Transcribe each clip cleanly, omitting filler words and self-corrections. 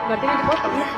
Berarti ini dipotong ya.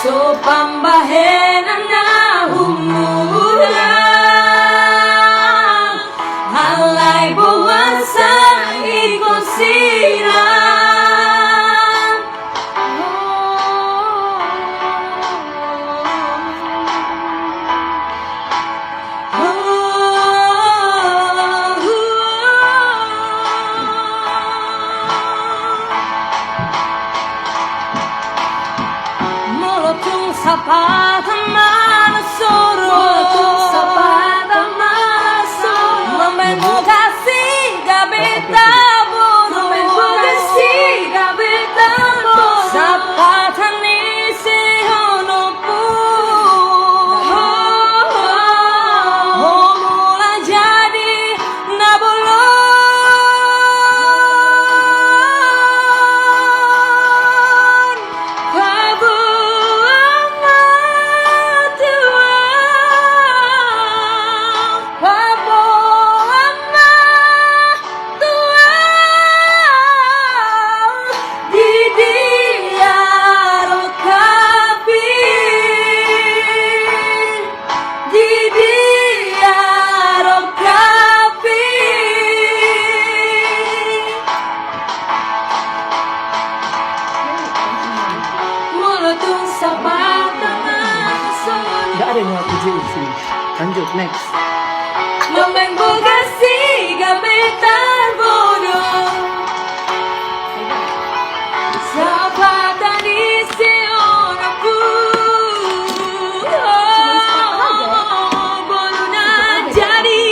So pambahenan na humula, halay buwan sa ikon sila. Sapat ang manasoro, sapat ang manasoro. Mamay mo kasi gabi taboro, mamay mo kasi gabi taboro. Sapat ang isihono po, mula jadi nabulon. Gak ada yang aku di sini. Lanjut next. Membengkasi gabi terbodoh, sapatan isi orangku. Boluna jadi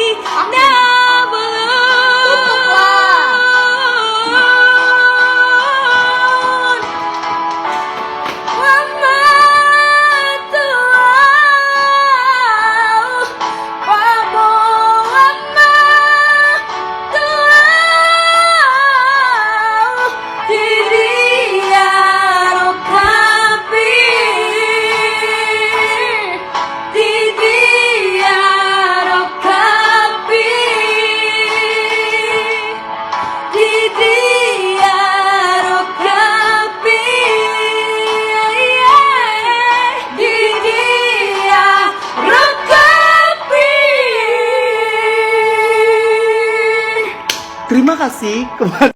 Terima kasih kepada